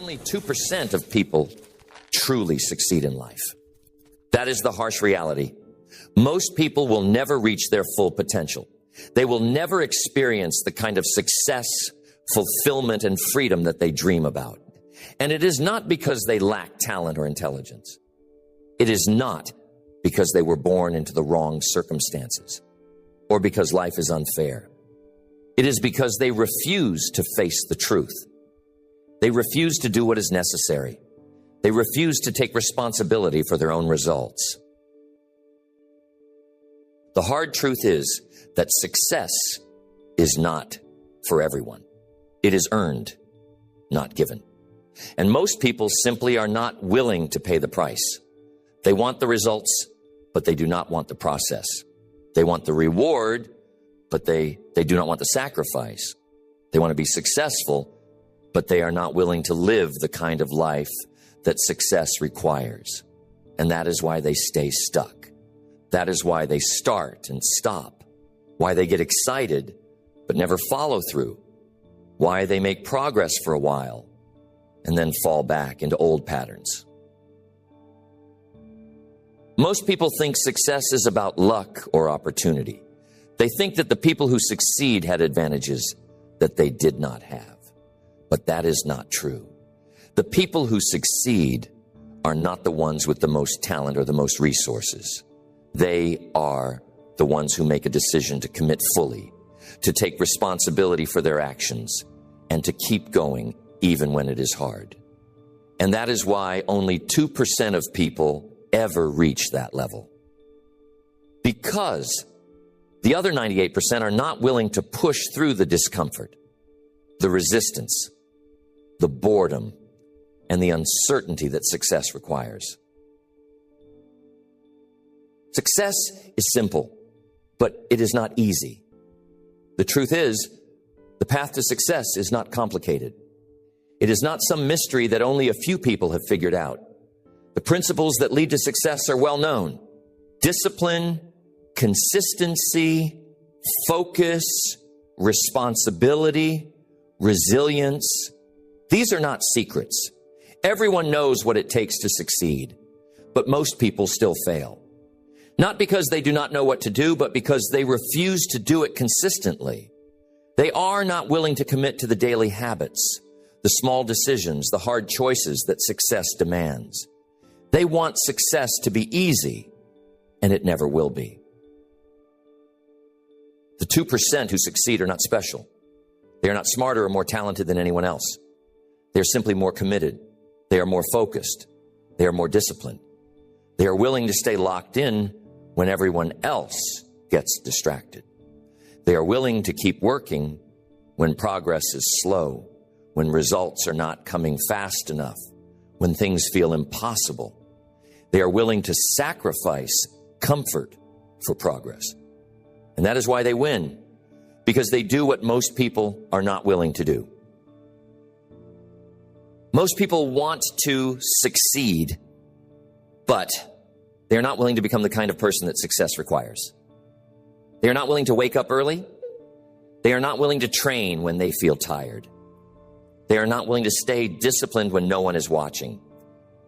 Only 2% of people truly succeed in life. That is the harsh reality. Most people will never reach their full potential. They will never experience the kind of success, fulfillment, and freedom that they dream about. And it is not because they lack talent or intelligence. It is not because they were born into the wrong circumstances or because life is unfair. It is because they refuse to face the truth. They refuse to do what is necessary. They refuse to take responsibility for their own results. The hard truth is that success is not for everyone. It is earned, not given. And most people simply are not willing to pay the price. They want the results, but they do not want the process. They want the reward, but they do not want the sacrifice. They want to be successful, but they are not willing to live the kind of life that success requires. And that is why they stay stuck. That is why they start and stop. Why they get excited, but never follow through. Why they make progress for a while and then fall back into old patterns. Most people think success is about luck or opportunity. They think that the people who succeed had advantages that they did not have. But that is not true. The people who succeed are not the ones with the most talent or the most resources. They are the ones who make a decision to commit fully, to take responsibility for their actions, and to keep going even when it is hard. And that is why only 2% of people ever reach that level. Because the other 98% are not willing to push through the discomfort, the resistance, the boredom, and the uncertainty that success requires. Success is simple, but it is not easy. The truth is, the path to success is not complicated. It is not some mystery that only a few people have figured out. The principles that lead to success are well known. Discipline, consistency, focus, responsibility, resilience. These are not secrets. Everyone knows what it takes to succeed, but most people still fail. Not because they do not know what to do, but because they refuse to do it consistently. They are not willing to commit to the daily habits, the small decisions, the hard choices that success demands. They want success to be easy, and it never will be. The 2% who succeed are not special. They are not smarter or more talented than anyone else. They are simply more committed. They are more focused. They are more disciplined. They are willing to stay locked in when everyone else gets distracted. They are willing to keep working when progress is slow, when results are not coming fast enough, when things feel impossible. They are willing to sacrifice comfort for progress. And that is why they win, because they do what most people are not willing to do. Most people want to succeed, but they are not willing to become the kind of person that success requires. They are not willing to wake up early. They are not willing to train when they feel tired. They are not willing to stay disciplined when no one is watching.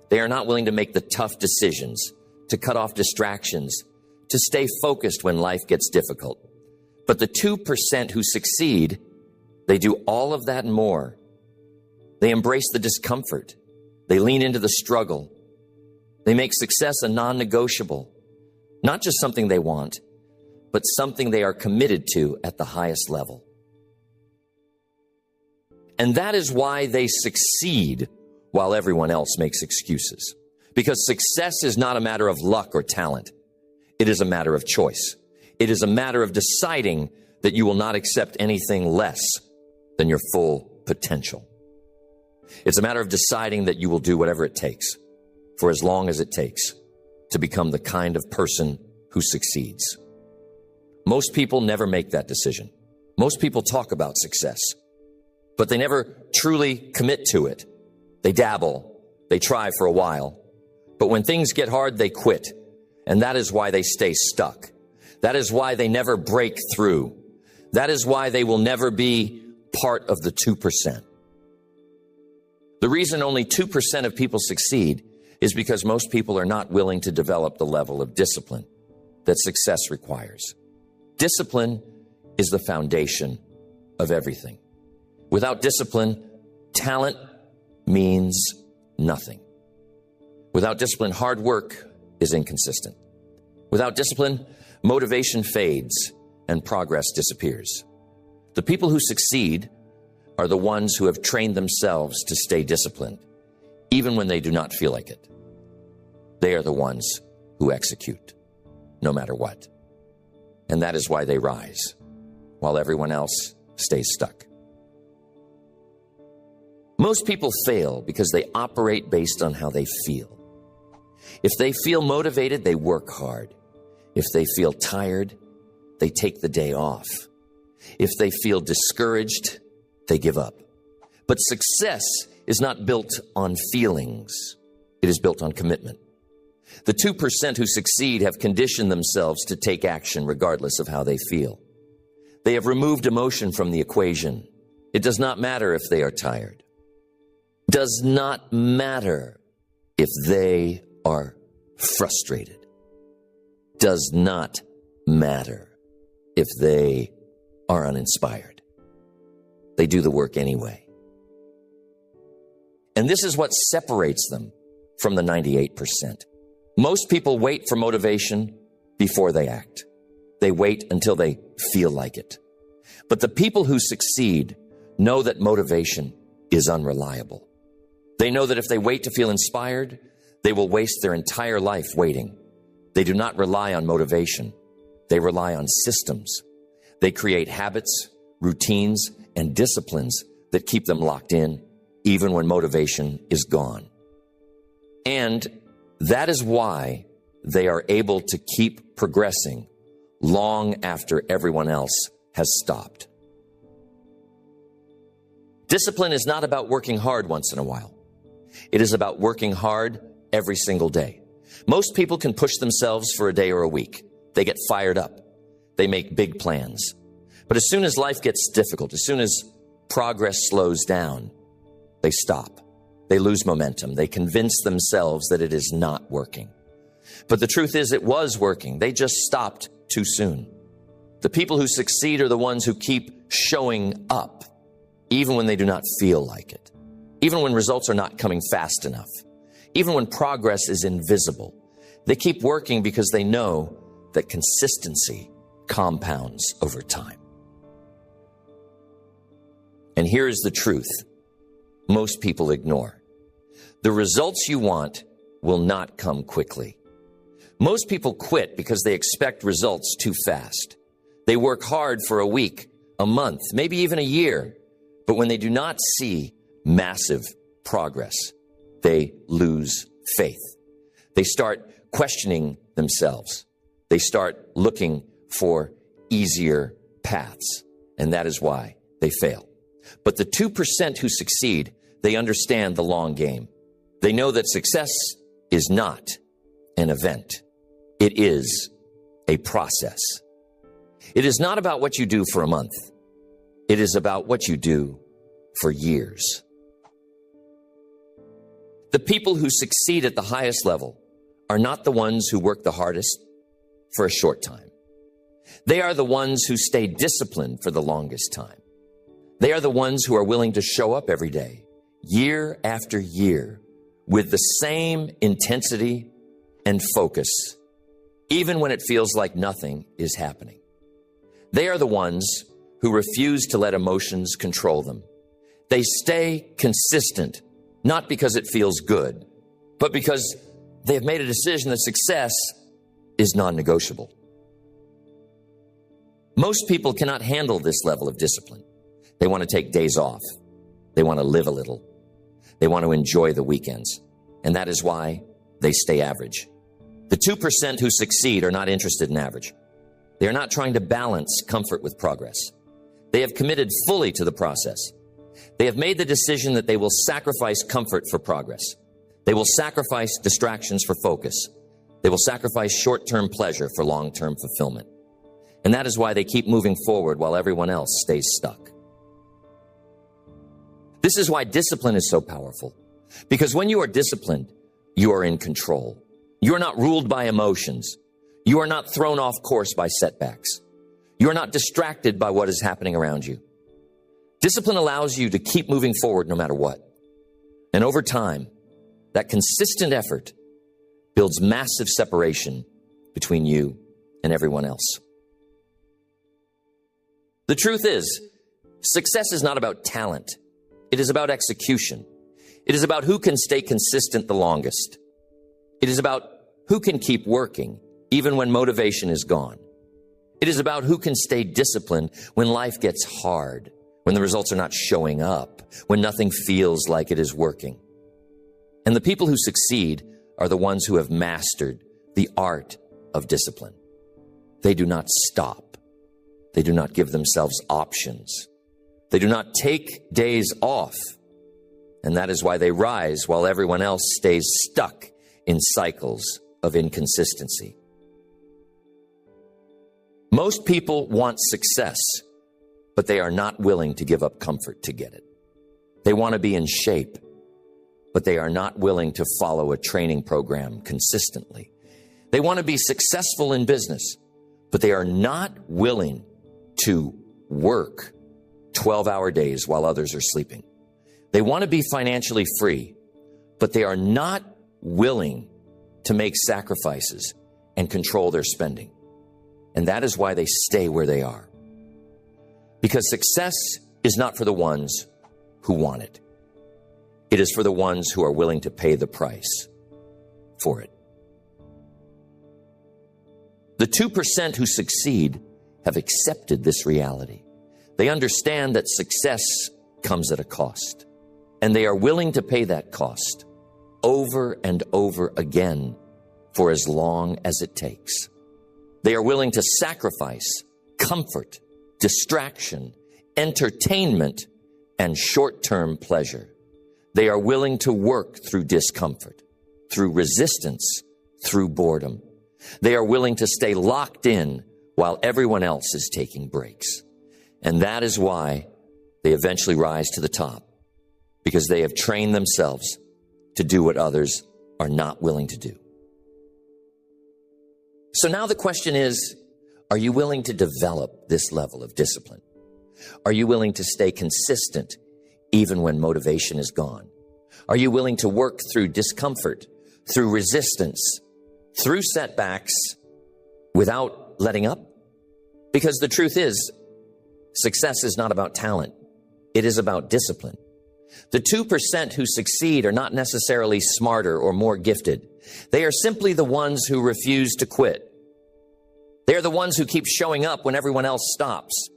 They are not willing to make the tough decisions, to cut off distractions, to stay focused when life gets difficult. But the 2% who succeed, they do all of that and more. They embrace the discomfort. They lean into the struggle. They make success a non-negotiable, not just something they want, but something they are committed to at the highest level. And that is why they succeed while everyone else makes excuses. Because success is not a matter of luck or talent. It is a matter of choice. It is a matter of deciding that you will not accept anything less than your full potential. It's a matter of deciding that you will do whatever it takes, for as long as it takes, to become the kind of person who succeeds. Most people never make that decision. Most people talk about success, but they never truly commit to it. They dabble, they try for a while, but when things get hard, they quit. And that is why they stay stuck. That is why they never break through. That is why they will never be part of the 2%. The The reason only 2% of people succeed is because most people are not willing to develop the level of discipline that success requires. Discipline is the foundation of everything. Without discipline, talent means nothing. Without discipline, hard work is inconsistent. Without discipline, motivation fades and progress disappears. The people who succeed are the ones who have trained themselves to stay disciplined, even when they do not feel like it. They are the ones who execute, no matter what. And that is why they rise, while everyone else stays stuck. Most people fail because they operate based on how they feel. If they feel motivated, they work hard. If they feel tired, they take the day off. If they feel discouraged, they give up. But success is not built on feelings. It is built on commitment. The 2% who succeed have conditioned themselves to take action regardless of how they feel. They have removed emotion from the equation. It does not matter if they are tired. Does not matter if they are frustrated. Does not matter if they are uninspired. They do the work anyway. And this is what separates them from the 98%. Most people wait for motivation before they act. They wait until they feel like it. But the people who succeed know that motivation is unreliable. They know that if they wait to feel inspired, they will waste their entire life waiting. They do not rely on motivation. They rely on systems. They create habits, routines, and disciplines that keep them locked in, even when motivation is gone. And that is why they are able to keep progressing long after everyone else has stopped. Discipline is not about working hard once in a while. It is about working hard every single day. Most people can push themselves for a day or a week. They get fired up. They make big plans. But as soon as life gets difficult, as soon as progress slows down, they stop. They lose momentum. They convince themselves that it is not working. But the truth is, it was working. They just stopped too soon. The people who succeed are the ones who keep showing up, even when they do not feel like it, even when results are not coming fast enough, even when progress is invisible. They keep working because they know that consistency compounds over time. And here is the truth most people ignore. The results you want will not come quickly. Most people quit because they expect results too fast. They work hard for a week, a month, maybe even a year. But when they do not see massive progress, they lose faith. They start questioning themselves. They start looking for easier paths. And that is why they fail. But the 2% who succeed, they understand the long game. They know that success is not an event. It is a process. It is not about what you do for a month. It is about what you do for years. The people who succeed at the highest level are not the ones who work the hardest for a short time. They are the ones who stay disciplined for the longest time. They are the ones who are willing to show up every day, year after year, with the same intensity and focus, even when it feels like nothing is happening. They are the ones who refuse to let emotions control them. They stay consistent, not because it feels good, but because they have made a decision that success is non-negotiable. Most people cannot handle this level of discipline. They want to take days off. They want to live a little. They want to enjoy the weekends. And that is why they stay average. The 2% who succeed are not interested in average. They are not trying to balance comfort with progress. They have committed fully to the process. They have made the decision that they will sacrifice comfort for progress. They will sacrifice distractions for focus. They will sacrifice short-term pleasure for long-term fulfillment. And that is why they keep moving forward while everyone else stays stuck. This is why discipline is so powerful. Because when you are disciplined, you are in control. You are not ruled by emotions. You are not thrown off course by setbacks. You are not distracted by what is happening around you. Discipline allows you to keep moving forward no matter what. And over time, that consistent effort builds massive separation between you and everyone else. The truth is, success is not about talent. It is about execution. It is about who can stay consistent the longest. It is about who can keep working even when motivation is gone. It is about who can stay disciplined when life gets hard, when the results are not showing up, when nothing feels like it is working. And the people who succeed are the ones who have mastered the art of discipline. They do not stop. They do not give themselves options. They do not take days off. And that is why they rise while everyone else stays stuck in cycles of inconsistency. Most people want success, but they are not willing to give up comfort to get it. They want to be in shape, but they are not willing to follow a training program consistently. They want to be successful in business, but they are not willing to work 12-hour days while others are sleeping. They want to be financially free, but they are not willing to make sacrifices and control their spending. And that is why they stay where they are. Because success is not for the ones who want it. It is for the ones who are willing to pay the price for it. The 2% who succeed have accepted this reality. They understand that success comes at a cost, and they are willing to pay that cost over and over again for as long as it takes. They are willing to sacrifice comfort, distraction, entertainment, and short-term pleasure. They are willing to work through discomfort, through resistance, through boredom. They are willing to stay locked in while everyone else is taking breaks. And that is why they eventually rise to the top, because they have trained themselves to do what others are not willing to do. So now the question is, are you willing to develop this level of discipline? Are you willing to stay consistent even when motivation is gone? Are you willing to work through discomfort, through resistance, through setbacks without letting up? Because the truth is, success is not about talent. It is about discipline. The 2% who succeed are not necessarily smarter or more gifted. They are simply the ones who refuse to quit. They are the ones who keep showing up when everyone else stops.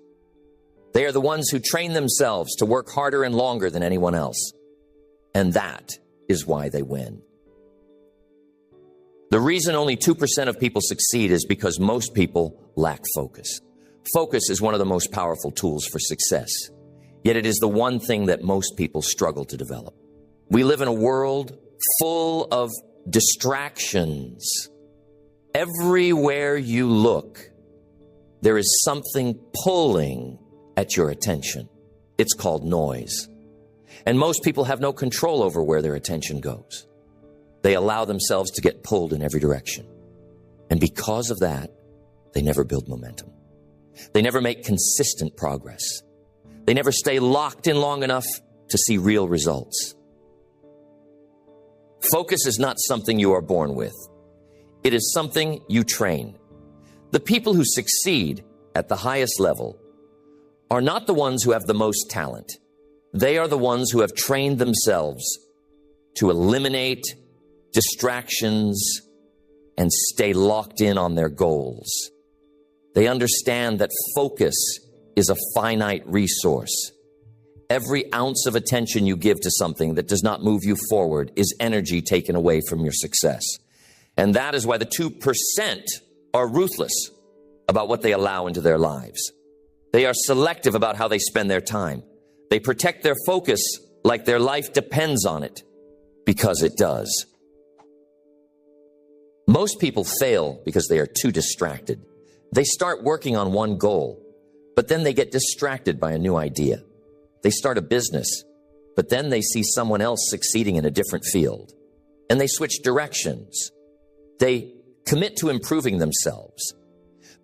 They are the ones who train themselves to work harder and longer than anyone else. And that is why they win. The reason only 2% of people succeed is because most people lack focus. Focus is one of the most powerful tools for success. Yet it is the one thing that most people struggle to develop. We live in a world full of distractions. Everywhere you look, there is something pulling at your attention. It's called noise. And most people have no control over where their attention goes. They allow themselves to get pulled in every direction. And because of that, they never build momentum. They never make consistent progress. They never stay locked in long enough to see real results. Focus is not something you are born with. It is something you train. The people who succeed at the highest level are not the ones who have the most talent. They are the ones who have trained themselves to eliminate distractions and stay locked in on their goals. They understand that focus is a finite resource. Every ounce of attention you give to something that does not move you forward is energy taken away from your success. And that is why the 2% are ruthless about what they allow into their lives. They are selective about how they spend their time. They protect their focus like their life depends on it, because it does. Most people fail because they are too distracted. They start working on one goal, but then they get distracted by a new idea. They start a business, but then they see someone else succeeding in a different field, and they switch directions. They commit to improving themselves,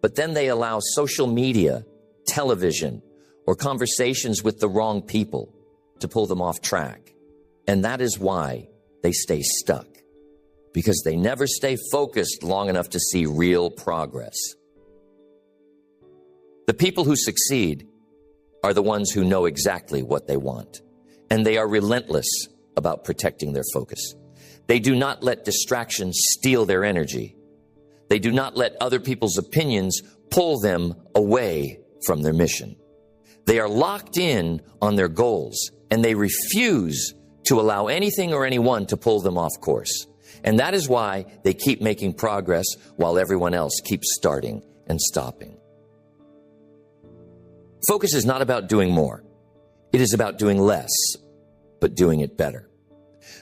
but then they allow social media, television, or conversations with the wrong people to pull them off track. And that is why they stay stuck, because they never stay focused long enough to see real progress. The people who succeed are the ones who know exactly what they want, and they are relentless about protecting their focus. They do not let distractions steal their energy. They do not let other people's opinions pull them away from their mission. They are locked in on their goals, and they refuse to allow anything or anyone to pull them off course. And that is why they keep making progress while everyone else keeps starting and stopping. Focus is not about doing more. It is about doing less, but doing it better.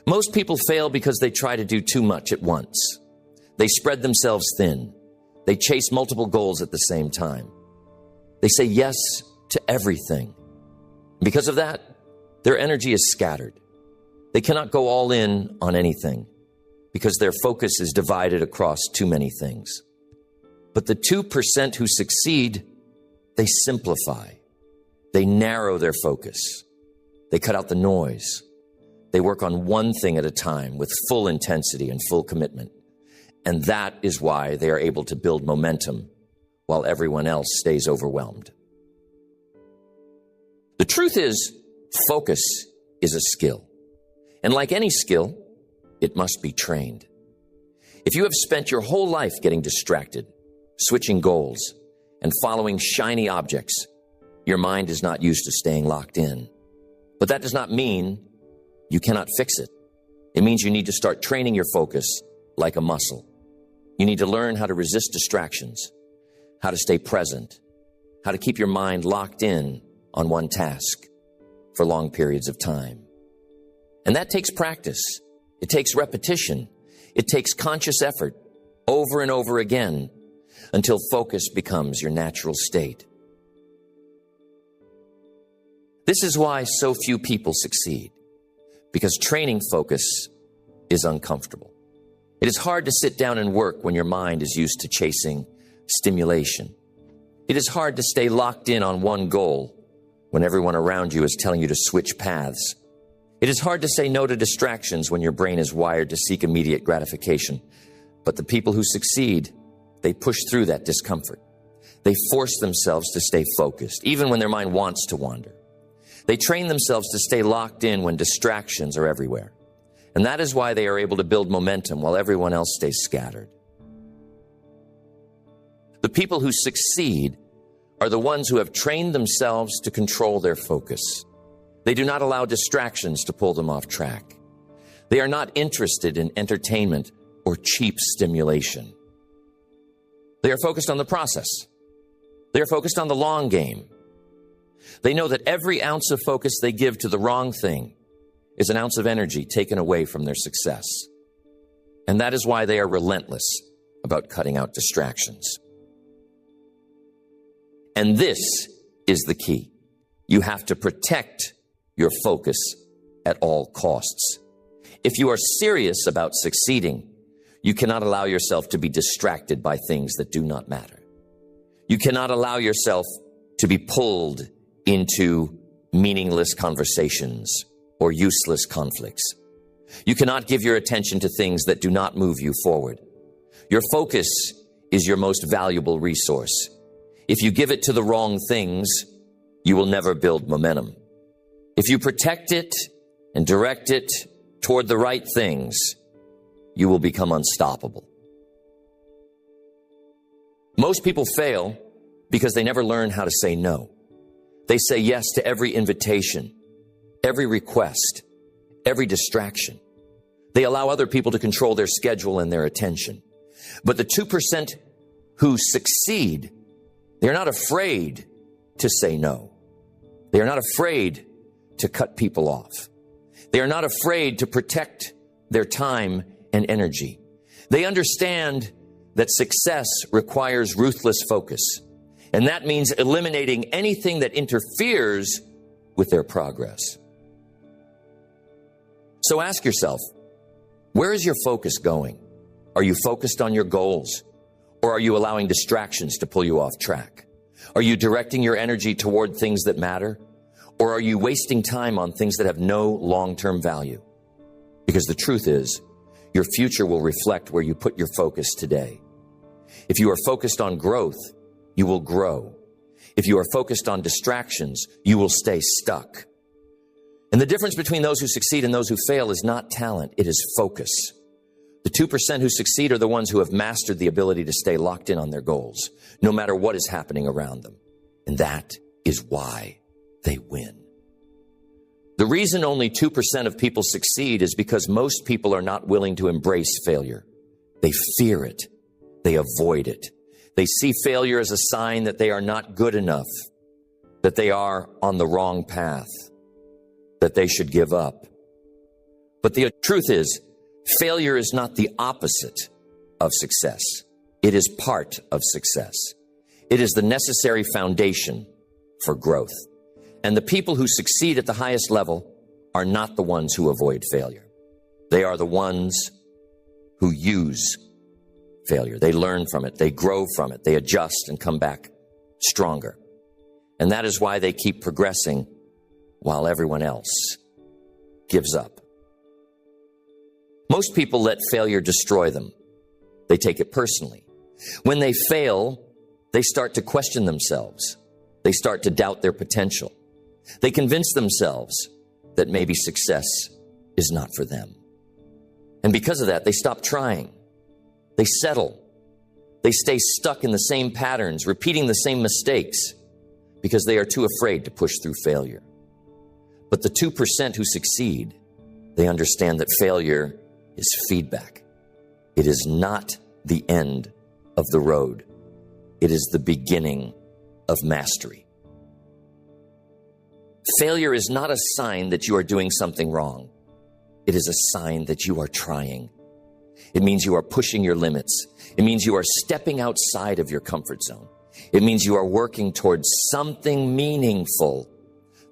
Most people fail because they try to do too much at once. They spread themselves thin. They chase multiple goals at the same time. They say yes to everything. Because of that, their energy is scattered. They cannot go all in on anything because their focus is divided across too many things. But the 2% who succeed, they simplify. They narrow their focus. They cut out the noise. They work on one thing at a time with full intensity and full commitment. And that is why they are able to build momentum while everyone else stays overwhelmed. The truth is, focus is a skill. And like any skill, it must be trained. If you have spent your whole life getting distracted, switching goals, and following shiny objects, your mind is not used to staying locked in. But that does not mean you cannot fix it. It means you need to start training your focus like a muscle. You need to learn how to resist distractions, how to stay present, how to keep your mind locked in on one task for long periods of time. And that takes practice. It takes repetition. It takes conscious effort over and over again until focus becomes your natural state. This is why so few people succeed, because training focus is uncomfortable. It is hard to sit down and work when your mind is used to chasing stimulation. It is hard to stay locked in on one goal when everyone around you is telling you to switch paths. It is hard to say no to distractions when your brain is wired to seek immediate gratification. But the people who succeed, they push through that discomfort. They force themselves to stay focused, even when their mind wants to wander. They train themselves to stay locked in when distractions are everywhere. And that is why they are able to build momentum while everyone else stays scattered. The people who succeed are the ones who have trained themselves to control their focus. They do not allow distractions to pull them off track. They are not interested in entertainment or cheap stimulation. They are focused on the process. They are focused on the long game. They know that every ounce of focus they give to the wrong thing is an ounce of energy taken away from their success. And that is why they are relentless about cutting out distractions. And this is the key. You have to protect your focus at all costs. If you are serious about succeeding, you cannot allow yourself to be distracted by things that do not matter. You cannot allow yourself to be pulled into meaningless conversations or useless conflicts. You cannot give your attention to things that do not move you forward. Your focus is your most valuable resource. If you give it to the wrong things, you will never build momentum. If you protect it and direct it toward the right things, you will become unstoppable. Most people fail because they never learn how to say no. They say yes to every invitation, every request, every distraction. They allow other people to control their schedule and their attention. But the 2% who succeed, they're not afraid to say no. They are not afraid to cut people off. They are not afraid to protect their time and energy. They understand that success requires ruthless focus. And that means eliminating anything that interferes with their progress. So ask yourself, where is your focus going? Are you focused on your goals? Or are you allowing distractions to pull you off track? Are you directing your energy toward things that matter? Or are you wasting time on things that have no long-term value? Because the truth is, your future will reflect where you put your focus today. If you are focused on growth, you will grow. If you are focused on distractions, you will stay stuck. And the difference between those who succeed and those who fail is not talent, it is focus. The 2% who succeed are the ones who have mastered the ability to stay locked in on their goals, no matter what is happening around them. And that is why they win. The reason only 2% of people succeed is because most people are not willing to embrace failure. They fear it. They avoid it. They see failure as a sign that they are not good enough, that they are on the wrong path, that they should give up. But the truth is, failure is not the opposite of success. It is part of success. It is the necessary foundation for growth. And the people who succeed at the highest level are not the ones who avoid failure. They are the ones who use failure. They learn from it. They grow from it. They adjust and come back stronger. And that is why they keep progressing while everyone else gives up. Most people let failure destroy them. They take it personally. When they fail, they start to question themselves. They start to doubt their potential. They convince themselves that maybe success is not for them. And because of that, they stop trying. They settle. They stay stuck in the same patterns, repeating the same mistakes, because they are too afraid to push through failure. But the 2% who succeed, they understand that failure is feedback. It is not the end of the road. It is the beginning of mastery. Failure is not a sign that you are doing something wrong. It is a sign that you are trying. It means you are pushing your limits. It means you are stepping outside of your comfort zone. It means you are working towards something meaningful.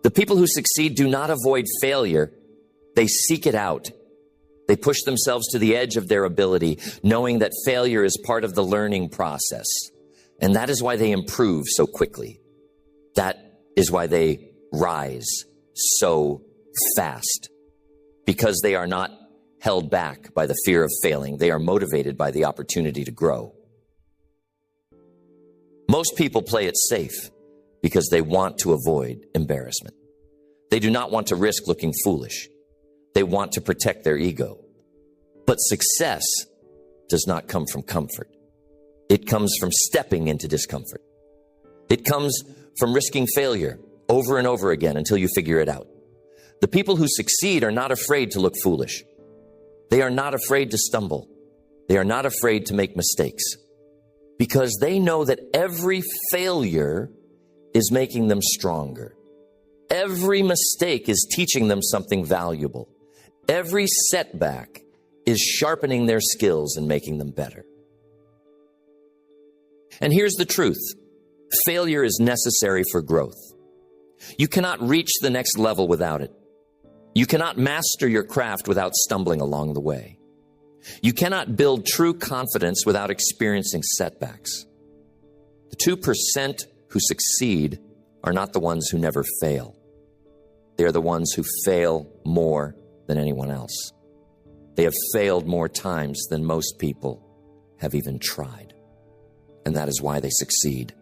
The people who succeed do not avoid failure. They seek it out. They push themselves to the edge of their ability, knowing that failure is part of the learning process. And that is why they improve so quickly. That is why they rise so fast. Because they are not held back by the fear of failing. They are motivated by the opportunity to grow. Most people play it safe because they want to avoid embarrassment. They do not want to risk looking foolish. They want to protect their ego. But success does not come from comfort. It comes from stepping into discomfort. It comes from risking failure over and over again until you figure it out. The people who succeed are not afraid to look foolish. They are not afraid to stumble. They are not afraid to make mistakes because they know that every failure is making them stronger. Every mistake is teaching them something valuable. Every setback is sharpening their skills and making them better. And here's the truth. Failure is necessary for growth. You cannot reach the next level without it. You cannot master your craft without stumbling along the way. You cannot build true confidence without experiencing setbacks. The 2% who succeed are not the ones who never fail. They are the ones who fail more than anyone else. They have failed more times than most people have even tried. And that is why they succeed.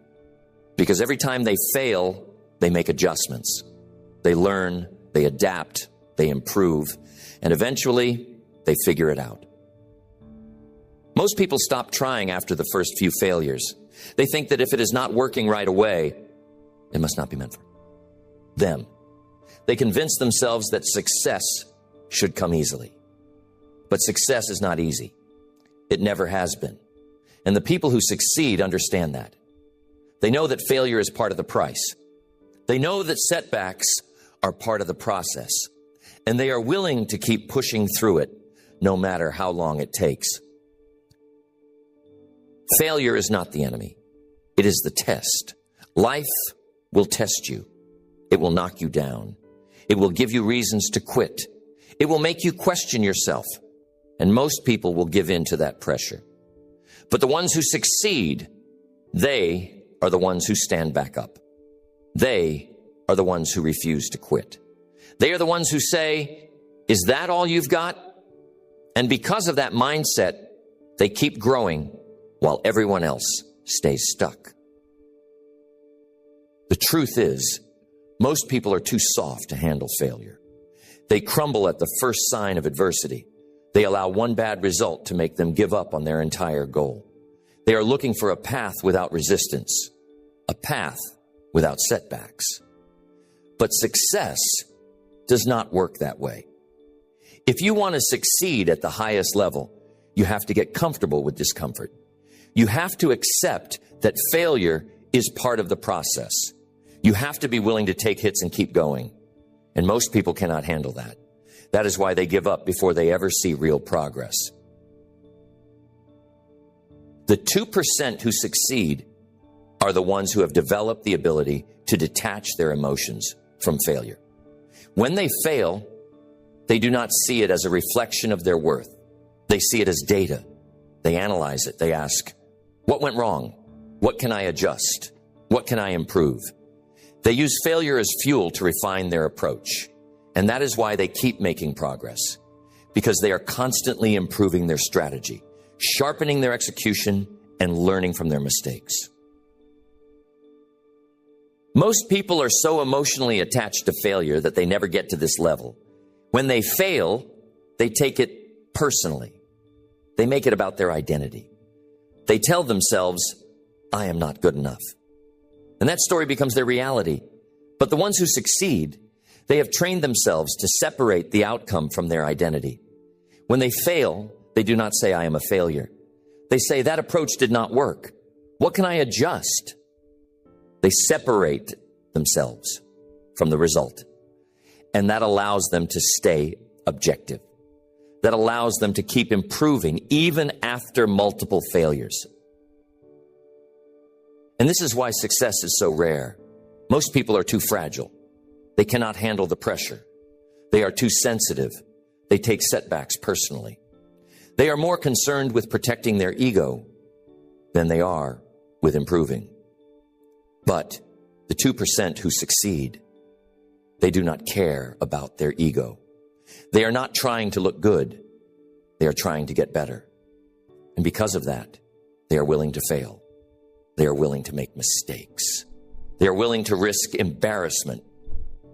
Because every time they fail, they make adjustments. They learn, they adapt, they improve, and eventually they figure it out. Most people stop trying after the first few failures. They think that if it is not working right away, it must not be meant for them. They convince themselves that success should come easily. But success is not easy. It never has been. And the people who succeed understand that. They know that failure is part of the price. They know that setbacks are part of the process. And they are willing to keep pushing through it, no matter how long it takes. Failure is not the enemy. It is the test. Life will test you. It will knock you down. It will give you reasons to quit. It will make you question yourself, and most people will give in to that pressure. But the ones who succeed, they are the ones who stand back up. They are the ones who refuse to quit. They are the ones who say, "Is that all you've got?" And because of that mindset, they keep growing while everyone else stays stuck. The truth is, most people are too soft to handle failure. They crumble at the first sign of adversity. They allow one bad result to make them give up on their entire goal. They are looking for a path without resistance, a path without setbacks. But success does not work that way. If you want to succeed at the highest level, you have to get comfortable with discomfort. You have to accept that failure is part of the process. You have to be willing to take hits and keep going. And most people cannot handle that. That is why they give up before they ever see real progress. The 2% who succeed are the ones who have developed the ability to detach their emotions from failure. When they fail, they do not see it as a reflection of their worth. They see it as data. They analyze it. They ask, what went wrong? What can I adjust? What can I improve? They use failure as fuel to refine their approach. And that is why they keep making progress, because they are constantly improving their strategy, sharpening their execution, and learning from their mistakes. Most people are so emotionally attached to failure that they never get to this level. When they fail, they take it personally. They make it about their identity. They tell themselves, I am not good enough. And that story becomes their reality. But the ones who succeed, they have trained themselves to separate the outcome from their identity. When they fail, they do not say, I am a failure. They say, that approach did not work. What can I adjust? They separate themselves from the result. And that allows them to stay objective. That allows them to keep improving even after multiple failures. And this is why success is so rare. Most people are too fragile. They cannot handle the pressure. They are too sensitive. They take setbacks personally. They are more concerned with protecting their ego than they are with improving. But the 2% who succeed, they do not care about their ego. They are not trying to look good. They are trying to get better. And because of that, they are willing to fail. They are willing to make mistakes. They are willing to risk embarrassment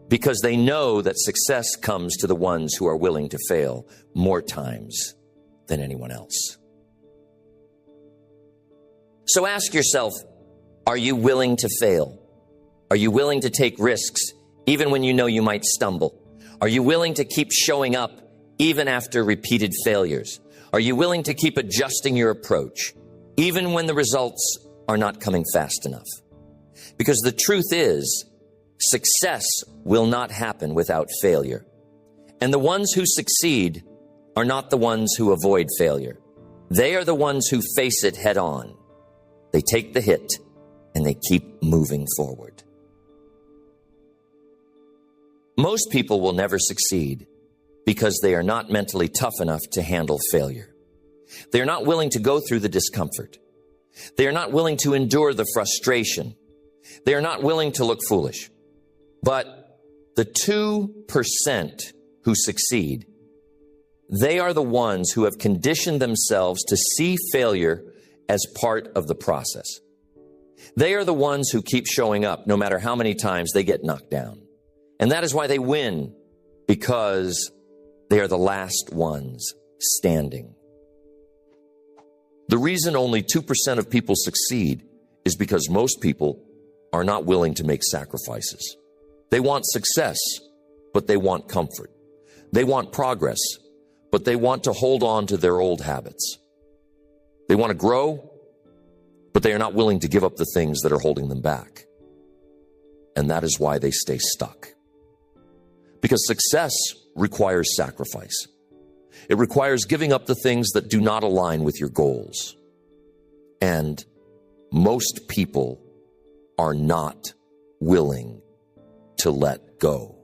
because they know that success comes to the ones who are willing to fail more times than anyone else. So ask yourself, are you willing to fail? Are you willing to take risks even when you know you might stumble? Are you willing to keep showing up even after repeated failures? Are you willing to keep adjusting your approach even when the results are not coming fast enough? Because the truth is, success will not happen without failure. And the ones who succeed are not the ones who avoid failure. They are the ones who face it head on. They take the hit and they keep moving forward. Most people will never succeed because they are not mentally tough enough to handle failure. They are not willing to go through the discomfort. They are not willing to endure the frustration. They are not willing to look foolish. But the 2% who succeed, they are the ones who have conditioned themselves to see failure as part of the process. They are the ones who keep showing up no matter how many times they get knocked down. And that is why they win, because they are the last ones standing. The reason only 2% of people succeed is because most people are not willing to make sacrifices. They want success, but they want comfort. They want progress, but they want to hold on to their old habits. They want to grow, but they are not willing to give up the things that are holding them back. And that is why they stay stuck. Because success requires sacrifice. It requires giving up the things that do not align with your goals. And most people are not willing to let go.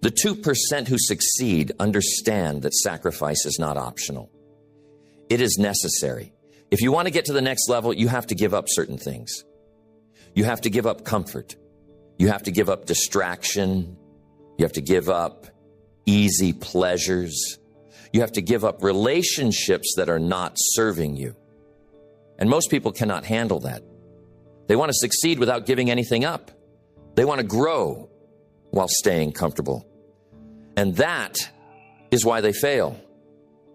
The 2% who succeed understand that sacrifice is not optional. It is necessary. If you want to get to the next level, you have to give up certain things. You have to give up comfort. You have to give up distraction. You have to give up easy pleasures. You have to give up relationships that are not serving you. And most people cannot handle that. They want to succeed without giving anything up. They want to grow while staying comfortable. And that is why they fail.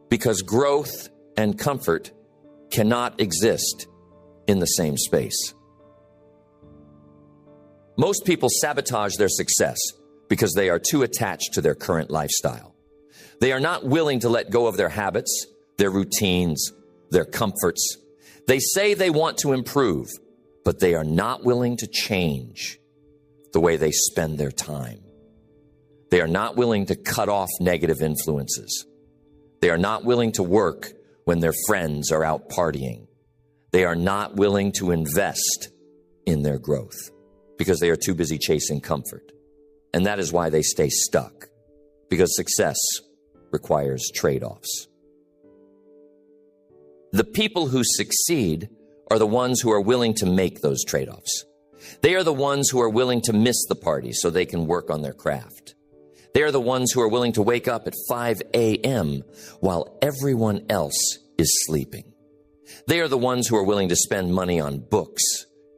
Because growth and comfort cannot exist in the same space. Most people sabotage their success because they are too attached to their current lifestyle. They are not willing to let go of their habits, their routines, their comforts. They say they want to improve, but they are not willing to change the way they spend their time. They are not willing to cut off negative influences. They are not willing to work when their friends are out partying. They are not willing to invest in their growth because they are too busy chasing comfort. And that is why they stay stuck, because success requires trade-offs. The people who succeed are the ones who are willing to make those trade-offs. They are the ones who are willing to miss the party so they can work on their craft. They are the ones who are willing to wake up at 5 a.m. while everyone else is sleeping. They are the ones who are willing to spend money on books,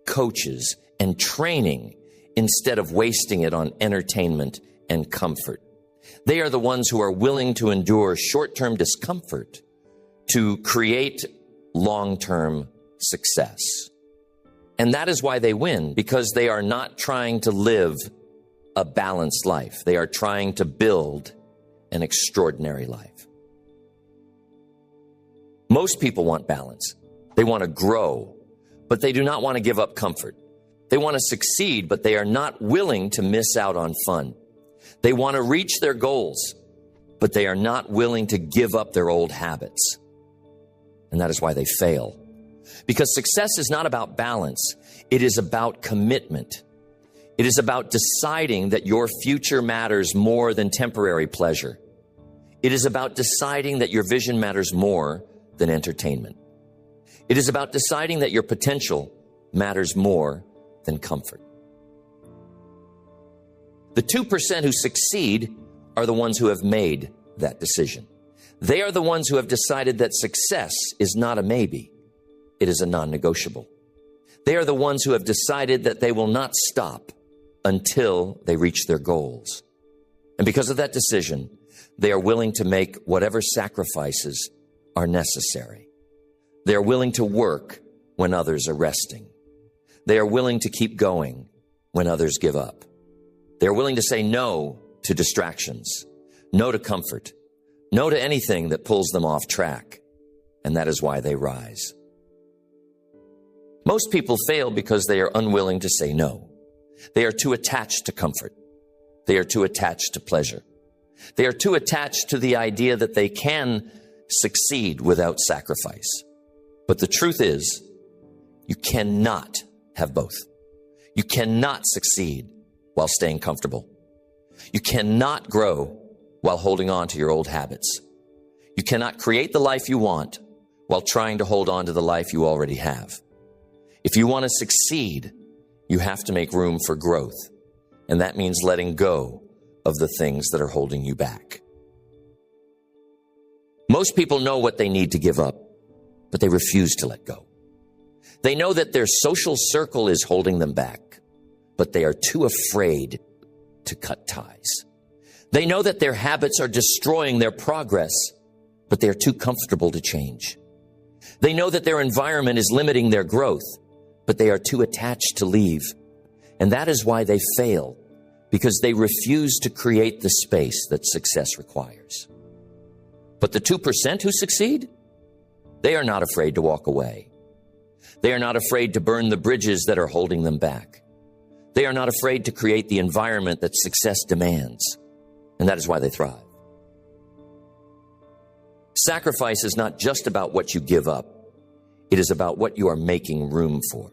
coaches, and training instead of wasting it on entertainment and comfort. They are the ones who are willing to endure short-term discomfort to create long-term success. And that is why they win, because they are not trying to live a balanced life. They are trying to build an extraordinary life. Most people want balance. They want to grow, but they do not want to give up comfort. They want to succeed, but they are not willing to miss out on fun. They want to reach their goals, but they are not willing to give up their old habits. And that is why they fail. Because success is not about balance. It is about commitment. It is about deciding that your future matters more than temporary pleasure. It is about deciding that your vision matters more than entertainment. It is about deciding that your potential matters more than comfort. The 2% who succeed are the ones who have made that decision. They are the ones who have decided that success is not a maybe. It is a non-negotiable. They are the ones who have decided that they will not stop until they reach their goals. And because of that decision, they are willing to make whatever sacrifices are necessary. They are willing to work when others are resting. They are willing to keep going when others give up. They are willing to say no to distractions, no to comfort, no to anything that pulls them off track. And that is why they rise. Most people fail because they are unwilling to say no. They are too attached to comfort. They are too attached to pleasure. They are too attached to the idea that they can succeed without sacrifice. But the truth is, you cannot have both. You cannot succeed while staying comfortable. You cannot grow while holding on to your old habits. You cannot create the life you want while trying to hold on to the life you already have. If you want to succeed, you have to make room for growth. And that means letting go of the things that are holding you back. Most people know what they need to give up, but they refuse to let go. They know that their social circle is holding them back, but they are too afraid to cut ties. They know that their habits are destroying their progress, but they are too comfortable to change. They know that their environment is limiting their growth, but they are too attached to leave. And that is why they fail, because they refuse to create the space that success requires. But the 2% who succeed, they are not afraid to walk away. They are not afraid to burn the bridges that are holding them back. They are not afraid to create the environment that success demands. And that is why they thrive. Sacrifice is not just about what you give up. It is about what you are making room for.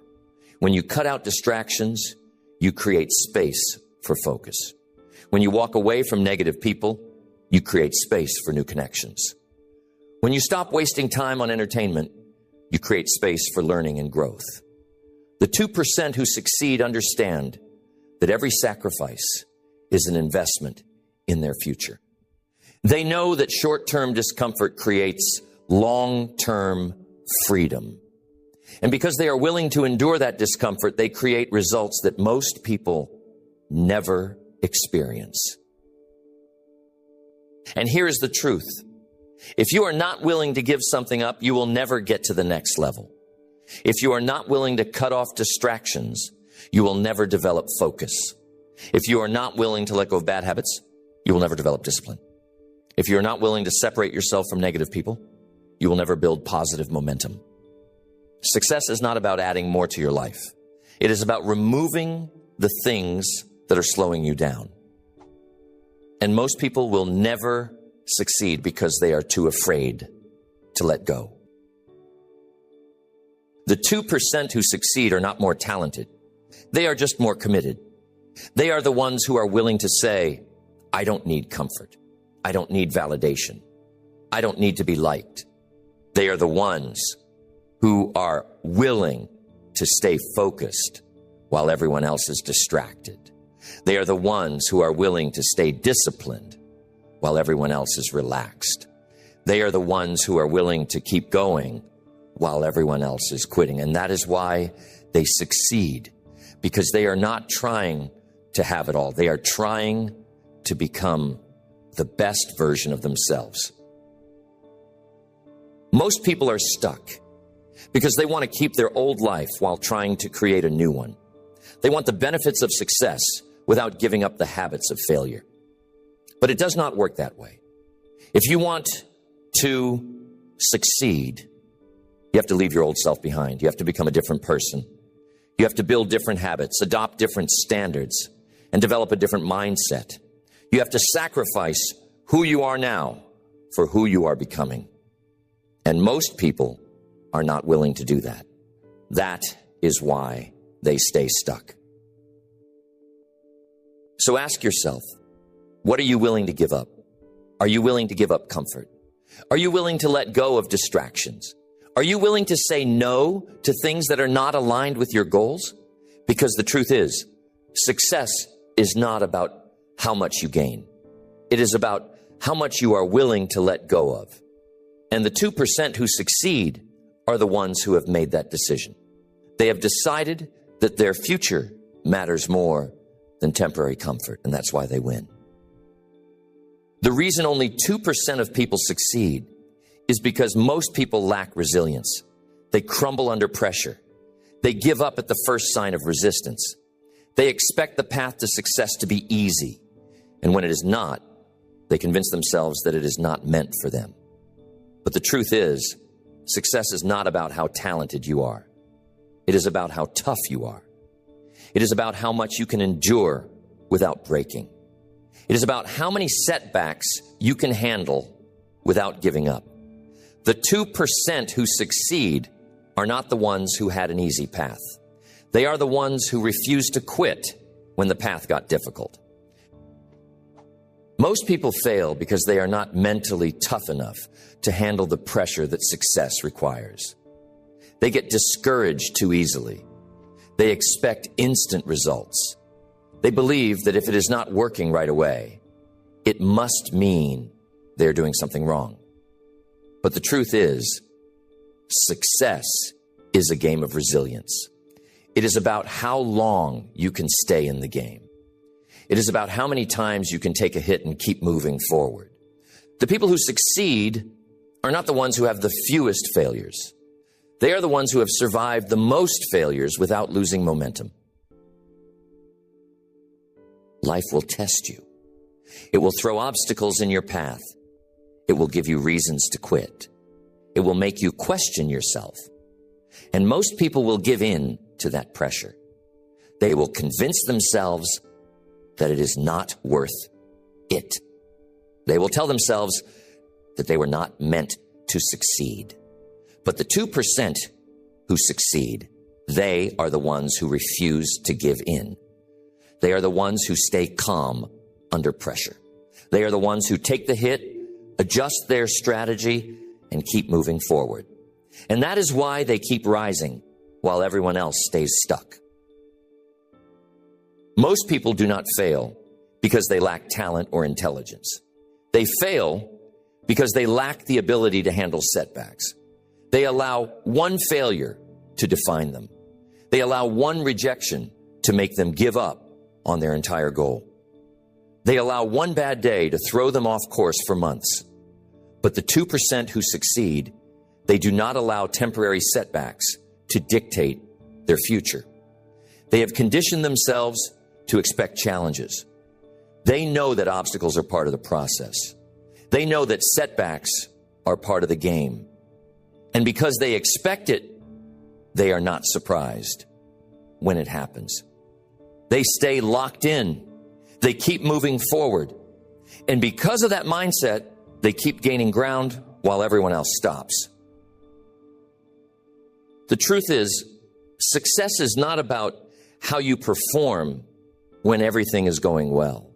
When you cut out distractions, you create space for focus. When you walk away from negative people, you create space for new connections. When you stop wasting time on entertainment, you create space for learning and growth. The 2% who succeed understand that every sacrifice is an investment in their future. They know that short-term discomfort creates long-term freedom. And because they are willing to endure that discomfort, they create results that most people never experience. And here is the truth. If you are not willing to give something up, you will never get to the next level. If you are not willing to cut off distractions, you will never develop focus. If you are not willing to let go of bad habits, you will never develop discipline. If you are not willing to separate yourself from negative people, you will never build positive momentum. Success is not about adding more to your life. It is about removing the things that are slowing you down. And most people will never succeed because they are too afraid to let go. The 2% who succeed are not more talented. They are just more committed. They are the ones who are willing to say, I don't need comfort. I don't need validation. I don't need to be liked. They are the ones who are willing to stay focused while everyone else is distracted. They are the ones who are willing to stay disciplined while everyone else is relaxed. They are the ones who are willing to keep going while everyone else is quitting. And that is why they succeed, because they are not trying to have it all. They are trying to become the best version of themselves. Most people are stuck because they want to keep their old life while trying to create a new one. They want the benefits of success without giving up the habits of failure. But it does not work that way. If you want to succeed, you have to leave your old self behind. You have to become a different person. You have to build different habits, adopt different standards, and develop a different mindset. You have to sacrifice who you are now for who you are becoming. And most people are not willing to do that. That is why they stay stuck. So ask yourself, what are you willing to give up? Are you willing to give up comfort? Are you willing to let go of distractions? Are you willing to say no to things that are not aligned with your goals? Because the truth is, success is not about how much you gain. It is about how much you are willing to let go of. And the 2% who succeed are the ones who have made that decision. They have decided that their future matters more than temporary comfort, and that's why they win. The reason only 2% of people succeed is because most people lack resilience. They crumble under pressure. They give up at the first sign of resistance. They expect the path to success to be easy, and when it is not, they convince themselves that it is not meant for them. But the truth is, success is not about how talented you are. It is about how tough you are. It is about how much you can endure without breaking. It is about how many setbacks you can handle without giving up. The 2% who succeed are not the ones who had an easy path. They are the ones who refused to quit when the path got difficult. Most people fail because they are not mentally tough enough to handle the pressure that success requires. They get discouraged too easily. They expect instant results. They believe that if it is not working right away, it must mean they're doing something wrong. But the truth is, success is a game of resilience. It is about how long you can stay in the game. It is about how many times you can take a hit and keep moving forward. The people who succeed are not the ones who have the fewest failures. They are the ones who have survived the most failures without losing momentum. Life will test you. It will throw obstacles in your path. It will give you reasons to quit. It will make you question yourself. And most people will give in to that pressure. They will convince themselves that it is not worth it. They will tell themselves that they were not meant to succeed. But the 2% who succeed, they are the ones who refuse to give in. They are the ones who stay calm under pressure. They are the ones who take the hit, adjust their strategy, and keep moving forward. And that is why they keep rising while everyone else stays stuck. Most people do not fail because they lack talent or intelligence. They fail because they lack the ability to handle setbacks. They allow one failure to define them. They allow one rejection to make them give up on their entire goal. They allow one bad day to throw them off course for months. But the 2% who succeed, they do not allow temporary setbacks to dictate their future. They have conditioned themselves to expect challenges. They know that obstacles are part of the process. They know that setbacks are part of the game. And because they expect it, they are not surprised when it happens. They stay locked in. They keep moving forward. And because of that mindset, they keep gaining ground while everyone else stops. The truth is, success is not about how you perform when everything is going well.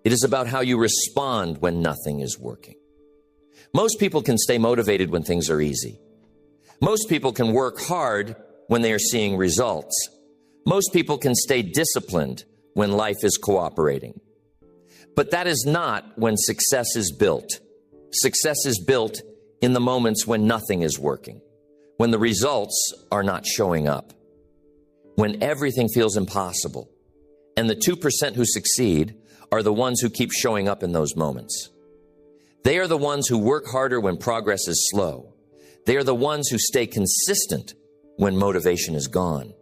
It is about how you respond when nothing is working. Most people can stay motivated when things are easy. Most people can work hard when they are seeing results. Most people can stay disciplined when life is cooperating. But that is not when success is built. Success is built in the moments when nothing is working, when the results are not showing up, when everything feels impossible. And the 2% who succeed are the ones who keep showing up in those moments. They are the ones who work harder when progress is slow. They are the ones who stay consistent when motivation is gone.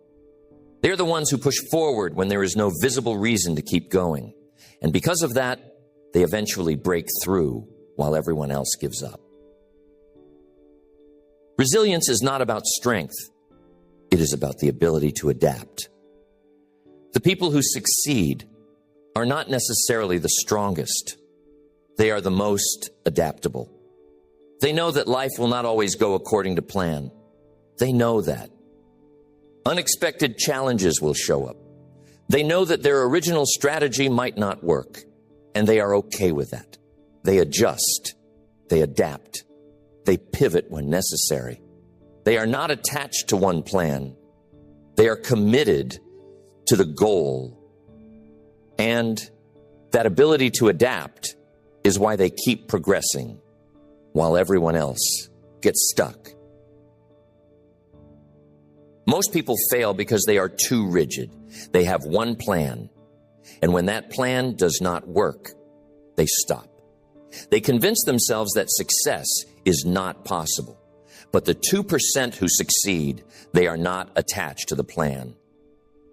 They are the ones who push forward when there is no visible reason to keep going. And because of that, they eventually break through while everyone else gives up. Resilience is not about strength. It is about the ability to adapt. The people who succeed are not necessarily the strongest. They are the most adaptable. They know that life will not always go according to plan. They know that. Unexpected challenges will show up. They know that their original strategy might not work, and they are okay with that. They adjust. They adapt. They pivot when necessary. They are not attached to one plan. They are committed to the goal. And that ability to adapt is why they keep progressing while everyone else gets stuck. Most people fail because they are too rigid. They have one plan, and when that plan does not work, they stop. They convince themselves that success is not possible. But the 2% who succeed, they are not attached to the plan.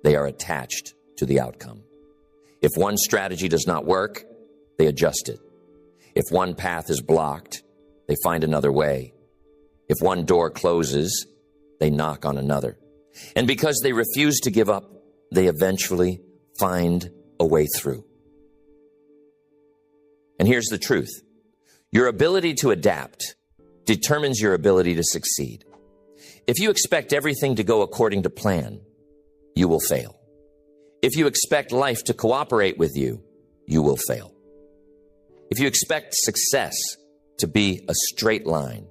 They are attached to the outcome. If one strategy does not work, they adjust it. If one path is blocked, they find another way. If one door closes, they knock on another. And because they refuse to give up, they eventually find a way through. And here's the truth. Your ability to adapt determines your ability to succeed. If you expect everything to go according to plan, you will fail. If you expect life to cooperate with you, you will fail. If you expect success to be a straight line,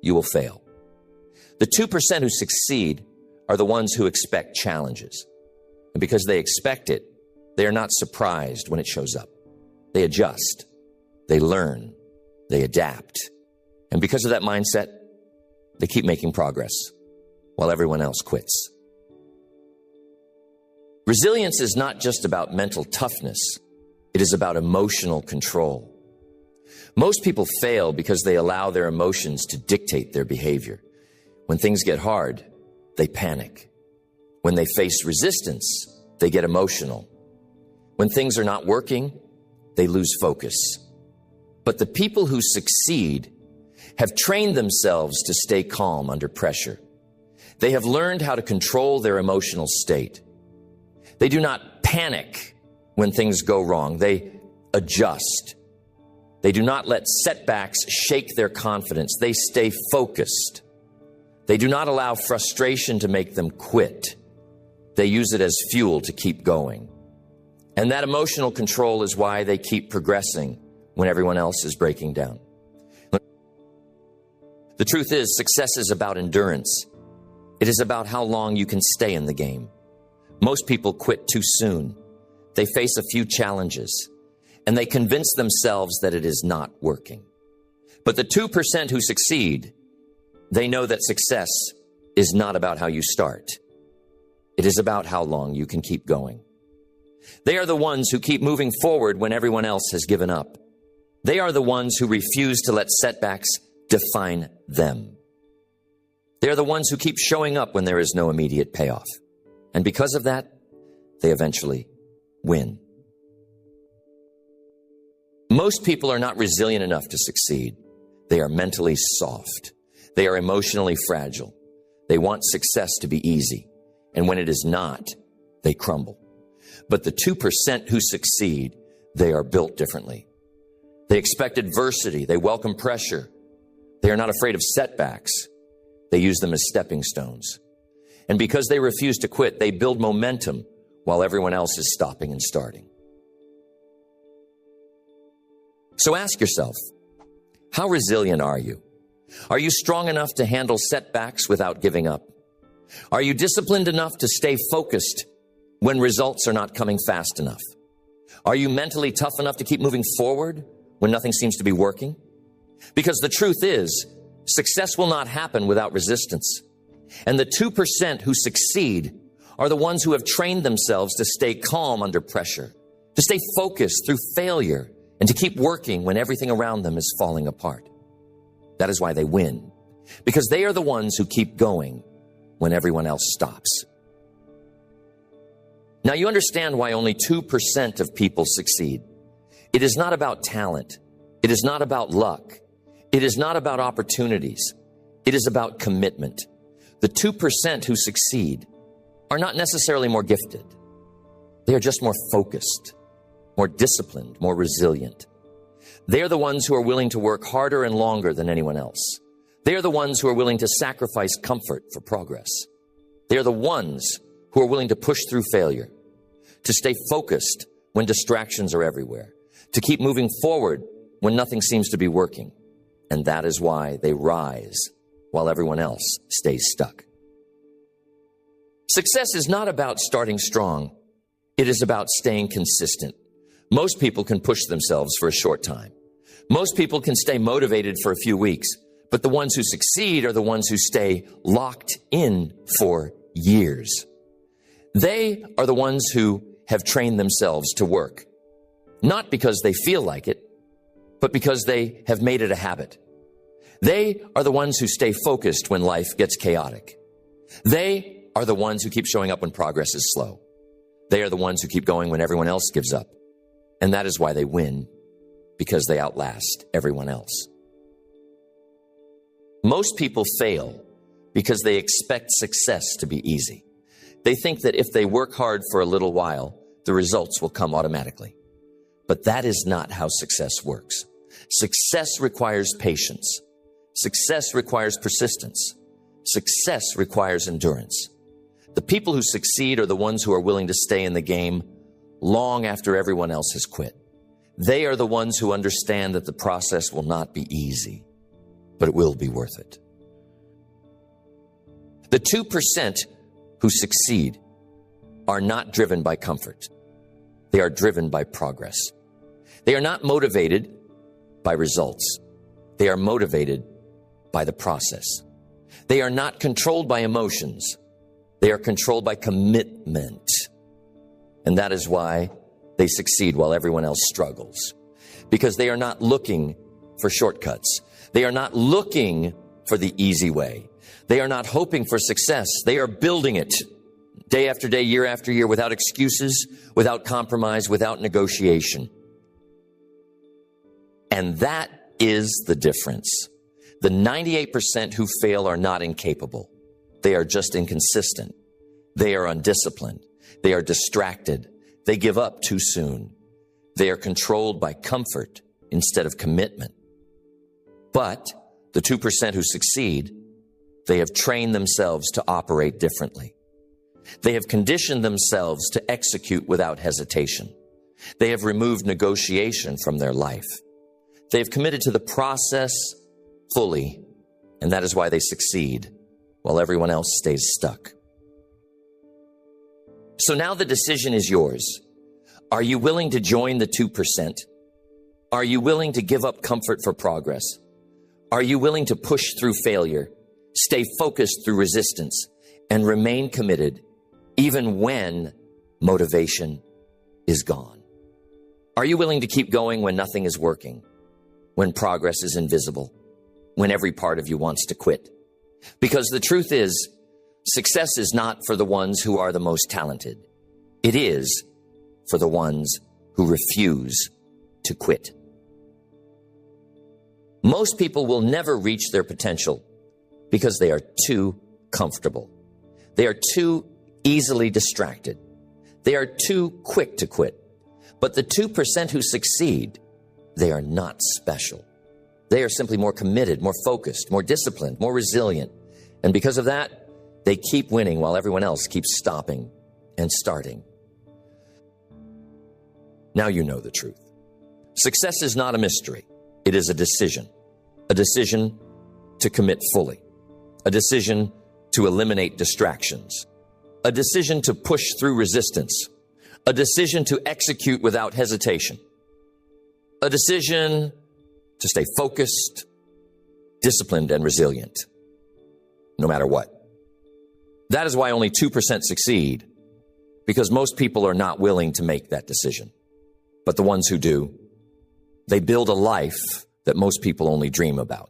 you will fail. The 2% who succeed are the ones who expect challenges. And because they expect it, they are not surprised when it shows up. They adjust, they learn, they adapt. And because of that mindset, they keep making progress while everyone else quits. Resilience is not just about mental toughness. It is about emotional control. Most people fail because they allow their emotions to dictate their behavior. When things get hard, they panic. When they face resistance, they get emotional. When things are not working, they lose focus. But the people who succeed have trained themselves to stay calm under pressure. They have learned how to control their emotional state. They do not panic when things go wrong. They adjust. They do not let setbacks shake their confidence. They stay focused. They do not allow frustration to make them quit. They use it as fuel to keep going. And that emotional control is why they keep progressing when everyone else is breaking down. The truth is, success is about endurance. It is about how long you can stay in the game. Most people quit too soon. They face a few challenges, and they convince themselves that it is not working. But the 2% who succeed, they know that success is not about how you start. It is about how long you can keep going. They are the ones who keep moving forward when everyone else has given up. They are the ones who refuse to let setbacks define them. They are the ones who keep showing up when there is no immediate payoff. And because of that, they eventually win. Most people are not resilient enough to succeed. They are mentally soft. They are emotionally fragile. They want success to be easy. And when it is not, they crumble. But the 2% who succeed, they are built differently. They expect adversity. They welcome pressure. They are not afraid of setbacks. They use them as stepping stones. And because they refuse to quit, they build momentum while everyone else is stopping and starting. So ask yourself, how resilient are you? Are you strong enough to handle setbacks without giving up? Are you disciplined enough to stay focused when results are not coming fast enough? Are you mentally tough enough to keep moving forward when nothing seems to be working? Because the truth is, success will not happen without resistance. And the 2% who succeed are the ones who have trained themselves to stay calm under pressure, to stay focused through failure, and to keep working when everything around them is falling apart. That is why they win, because they are the ones who keep going when everyone else stops. Now you understand why only 2% of people succeed. It is not about talent. It is not about luck. It is not about opportunities. It is about commitment. The 2% who succeed are not necessarily more gifted. They are just more focused, more disciplined, more resilient. They are the ones who are willing to work harder and longer than anyone else. They are the ones who are willing to sacrifice comfort for progress. They are the ones who are willing to push through failure, to stay focused when distractions are everywhere, to keep moving forward when nothing seems to be working. And that is why they rise while everyone else stays stuck. Success is not about starting strong. It is about staying consistent. Most people can push themselves for a short time. Most people can stay motivated for a few weeks, but the ones who succeed are the ones who stay locked in for years. They are the ones who have trained themselves to work, not because they feel like it, but because they have made it a habit. They are the ones who stay focused when life gets chaotic. They are the ones who keep showing up when progress is slow. They are the ones who keep going when everyone else gives up. And that is why they win, because they outlast everyone else. Most people fail because they expect success to be easy. They think that if they work hard for a little while, the results will come automatically. But that is not how success works. Success requires patience. Success requires persistence. Success requires endurance. The people who succeed are the ones who are willing to stay in the game long after everyone else has quit. They are the ones who understand that the process will not be easy, but it will be worth it. The 2% who succeed are not driven by comfort. They are driven by progress. They are not motivated by results. They are motivated by the process. They are not controlled by emotions. They are controlled by commitment. And that is why they succeed while everyone else struggles. Because they are not looking for shortcuts. They are not looking for the easy way. They are not hoping for success. They are building it day after day, year after year, without excuses, without compromise, without negotiation. And that is the difference. The 98% who fail are not incapable. They are just inconsistent. They are undisciplined. They are distracted. They give up too soon. They are controlled by comfort instead of commitment. But the 2% who succeed, they have trained themselves to operate differently. They have conditioned themselves to execute without hesitation. They have removed negotiation from their life. They have committed to the process fully, and that is why they succeed, while everyone else stays stuck. So now the decision is yours. Are you willing to join the 2%? Are you willing to give up comfort for progress? Are you willing to push through failure, stay focused through resistance, and remain committed even when motivation is gone? Are you willing to keep going when nothing is working, when progress is invisible, when every part of you wants to quit? Because the truth is, success is not for the ones who are the most talented. It is for the ones who refuse to quit. Most people will never reach their potential because they are too comfortable. They are too easily distracted. They are too quick to quit. But the 2% who succeed, they are not special. They are simply more committed, more focused, more disciplined, more resilient. And because of that, they keep winning while everyone else keeps stopping and starting. Now you know the truth. Success is not a mystery. It is a decision to commit fully, a decision to eliminate distractions, a decision to push through resistance, a decision to execute without hesitation, a decision to stay focused, disciplined, and resilient, no matter what. That is why only 2% succeed, because most people are not willing to make that decision. But the ones who do, they build a life that most people only dream about.